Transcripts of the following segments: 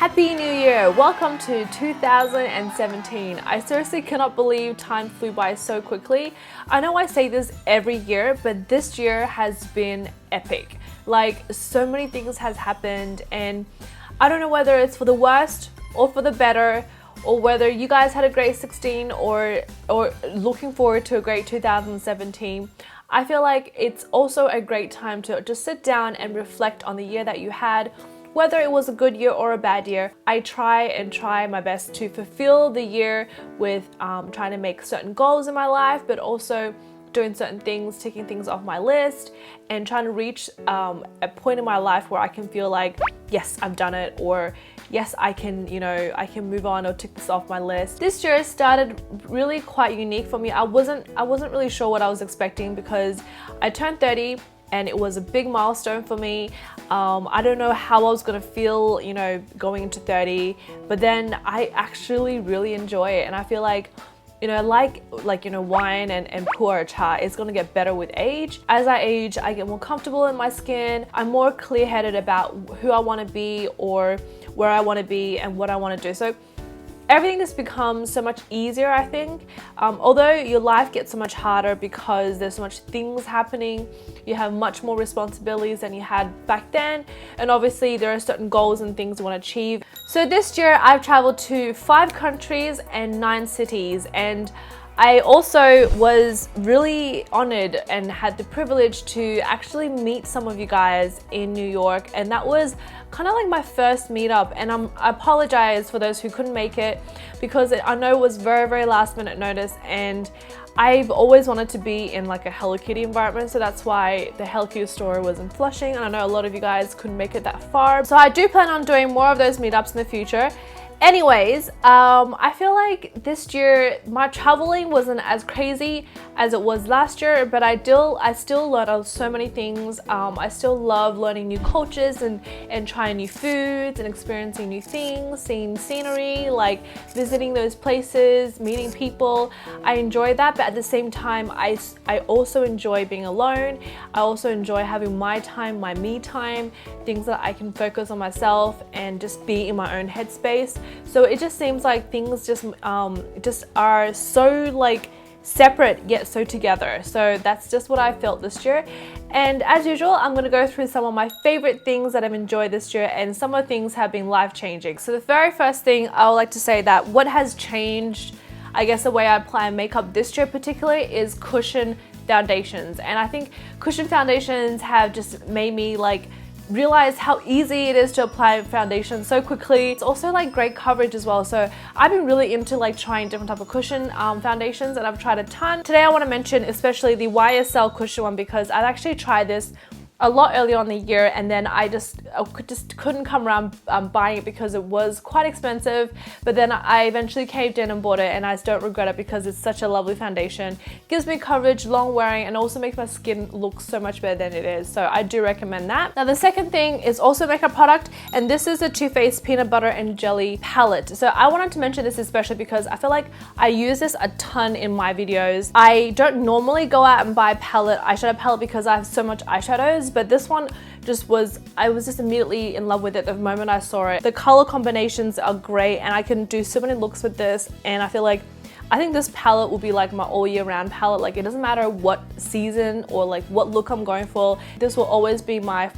Happy New Year! Welcome to 2017. I seriously cannot believe time flew by so quickly. I know I say this every year, but this year has been epic. Like, so many things has happened, and I don't know whether it's for the worst or for the better, or whether you guys had a great 16 or looking forward to a great 2017. I feel like it's also a great time to just sit down and reflect on the year that you had. Whether it was a good year or a bad year, I try my best to fulfill the year with trying to make certain goals in my life, but also doing certain things, ticking things off my list, and trying to reach a point in my life where I can feel like, yes, I've done it, or yes, I can move on or tick this off my list. This year started really quite unique for me. I wasn't really sure what I was expecting because I turned 30 and it was a big milestone for me. I don't know how I was gonna feel, going into 30, but then I actually really enjoy it, and I feel like, wine and pu'er cha is gonna get better with age. As I age, I get more comfortable in my skin. I'm more clear-headed about who I wanna be or where I wanna be and what I wanna do. So everything just becomes so much easier, I think. Although your life gets so much harder because there's so much things happening, you have much more responsibilities than you had back then, and obviously there are certain goals and things you want to achieve. So this year I've traveled to 5 countries and 9 cities, and I also was really honored and had the privilege to actually meet some of you guys in New York, and that was kind of like my first meetup. And I apologize for those who couldn't make it because I know it was very, very last minute notice, and I've always wanted to be in like a Hello Kitty environment, so that's why the Hello Kitty store was in Flushing, and I know a lot of you guys couldn't make it that far. So I do plan on doing more of those meetups in the future. Anyways, I feel like this year my traveling wasn't as crazy as it was last year, but I still learned so many things. I still love learning new cultures and trying new foods and experiencing new things, seeing scenery, like visiting those places, meeting people. I enjoy that, but at the same time, I also enjoy being alone. I also enjoy having my time, my me time, things that I can focus on myself and just be in my own headspace. So it just seems like things just are so like separate yet so together. So that's just what I felt this year. And as usual, I'm going to go through some of my favorite things that I've enjoyed this year, and some of the things have been life-changing. So the very first thing I would like to say that what has changed, I guess the way I apply makeup this year particularly, is cushion foundations. And I think cushion foundations have just made me like realize how easy it is to apply foundation so quickly. It's also like great coverage as well. So I've been really into like trying different type of cushion foundations, and I've tried a ton. Today I want to mention especially the YSL cushion one because I've actually tried this a lot earlier on the year, and then I just couldn't come around buying it because it was quite expensive, but then I eventually caved in and bought it, and I don't regret it because it's such a lovely foundation. Gives me coverage, long wearing, and also makes my skin look so much better than it is, so I do recommend that. Now the second thing is also a makeup product, and this is the Too Faced Peanut Butter and Jelly palette. So I wanted to mention this especially because I feel like I use this a ton in my videos. I don't normally go out and buy eyeshadow palette because I have so much eyeshadows, but this one I was just immediately in love with it the moment I saw it. The color combinations are great, and I can do so many looks with this, and I think this palette will be like my all year round palette. Like, it doesn't matter what season or like what look I'm going for, this will always be my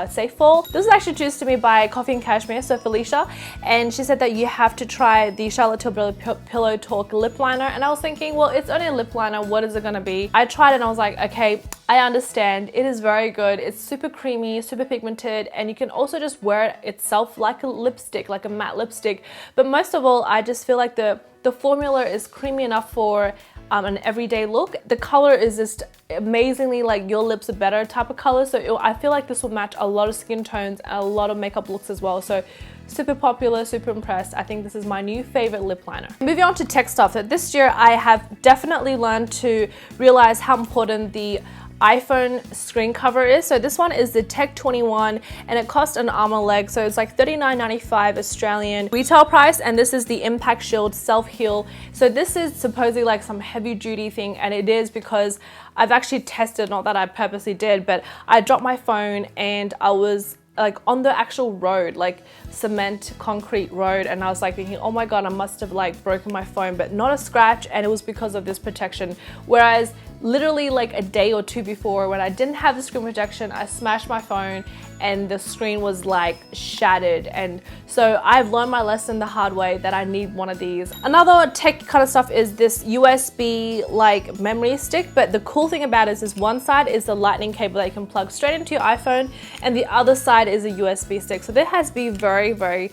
safe fall. This was actually introduced to me by Coffee and Cashmere, so Felicia, and she said that you have to try the Charlotte Tilbury Pillow Talk lip liner, and I was thinking, well, it's only a lip liner, what is it gonna be? I tried it and I was like, okay, I understand. It is very good. It's super creamy, super pigmented, and you can also just wear it itself like a lipstick, like a matte lipstick. But most of all, I just feel like the formula is creamy enough for an everyday look. The color is just amazingly like your lips are better type of color. So I feel like this will match a lot of skin tones and a lot of makeup looks as well. So super popular, super impressed. I think this is my new favorite lip liner. Moving on to tech stuff. So this year I have definitely learned to realize how important the iPhone screen cover is. So this one is the Tech 21, and it cost an arm and leg, so it's like $39.95 Australian retail price, and this is the Impact Shield Self Heal. So this is supposedly like some heavy duty thing, and it is because I've actually tested, not that I purposely did, but I dropped my phone and I was like on the actual road, like cement concrete road, and I was like thinking, oh my god, I must have like broken my phone, but not a scratch, and it was because of this protection. Whereas literally like a day or two before, when I didn't have the screen protection, I smashed my phone and the screen was like shattered. And so I've learned my lesson the hard way that I need one of these. Another tech kind of stuff is this USB like memory stick, but the cool thing about it is one side is the lightning cable that you can plug straight into your iPhone, and the other side is a USB stick. So this has to be very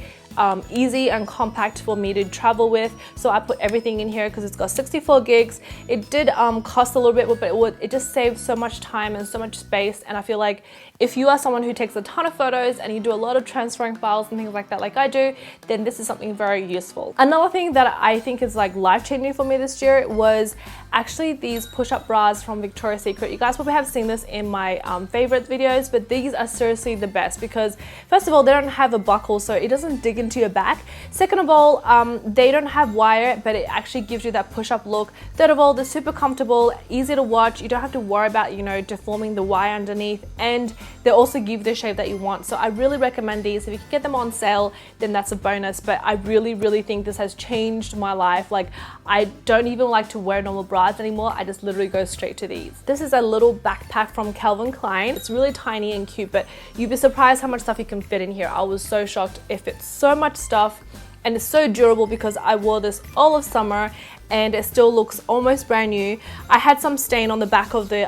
easy and compact for me to travel with. So I put everything in here because it's got 64 gigs. It did cost a little bit, but it just saved so much time and so much space. And I feel like if you are someone who takes a ton of photos and you do a lot of transferring files and things like that like I do, then this is something very useful. Another thing that I think is like life-changing for me this year was actually these push-up bras from Victoria's Secret. You guys probably have seen this in my favorite videos, but these are seriously the best because first of all, they don't have a buckle, so it doesn't dig into your back. Second of all, they don't have wire, but it actually gives you that push-up look. Third of all, they're super comfortable, easy to watch. You don't have to worry about, you know, deforming the wire underneath, and they also give the shape that you want. So I really recommend these. If you can get them on sale, then that's a bonus, but I really think this has changed my life. Like, I don't even like to wear normal bras anymore. I just literally go straight to these. This is a little backpack from Calvin Klein. It's really tiny and cute, but you'd be surprised how much stuff you can fit in here. I was so shocked. It fits so much stuff, and it's so durable because I wore this all of summer and it still looks almost brand new. I had some stain on the back of the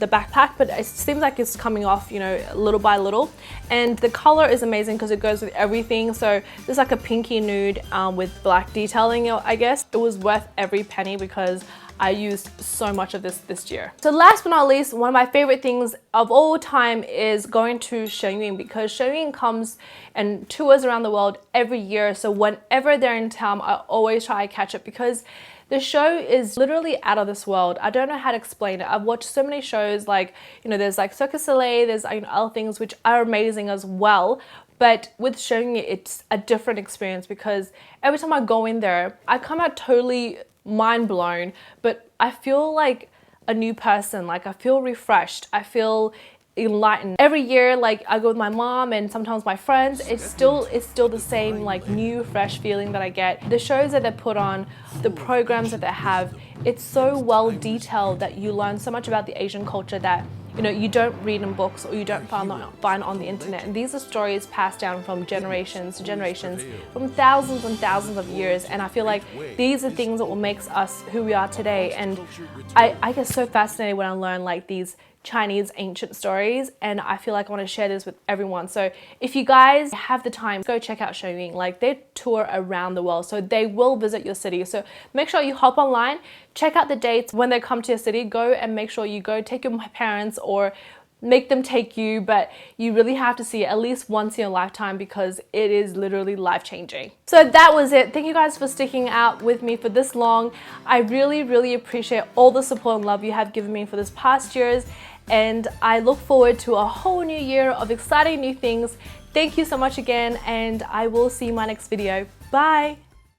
backpack, but it seems like it's coming off, you know, little by little. And the color is amazing because it goes with everything. So there's like a pinky nude with black detailing, I guess. It was worth every penny because I used so much of this year. So last but not least, one of my favorite things of all time is going to Shen Yun, because Shen Yun comes and tours around the world every year. So whenever they're in town, I always try to catch it because the show is literally out of this world. I don't know how to explain it. I've watched so many shows, like, you know, there's like Cirque du Soleil, there's other things which are amazing as well. But with Shen Yun, it's a different experience because every time I go in there, I come out totally mind blown, but I feel like a new person. Like, I feel refreshed. I feel enlightened. Every year, like, I go with my mom and sometimes my friends, it's still the same like new fresh feeling that I get. The shows that they put on, the programs that they have, it's so well detailed that you learn so much about the Asian culture that, you know, you don't read in books or you don't find on the internet. And these are stories passed down from generations to generations, from thousands and thousands of years. And I feel like these are things that will make us who we are today. And I get so fascinated when I learn like these Chinese ancient stories, and I feel like I want to share this with everyone. So if you guys have the time, go check out Shen Yun. Like, they tour around the world, so they will visit your city. So make sure you hop online, check out the dates when they come to your city. Go and make sure you go take your parents or make them take you, but you really have to see it at least once in your lifetime because it is literally life-changing. So that was it. Thank you guys for sticking out with me for this long. I really appreciate all the support and love you have given me for this past years, and I look forward to a whole new year of exciting new things. Thank you so much again, and I will see you in my next video. Bye!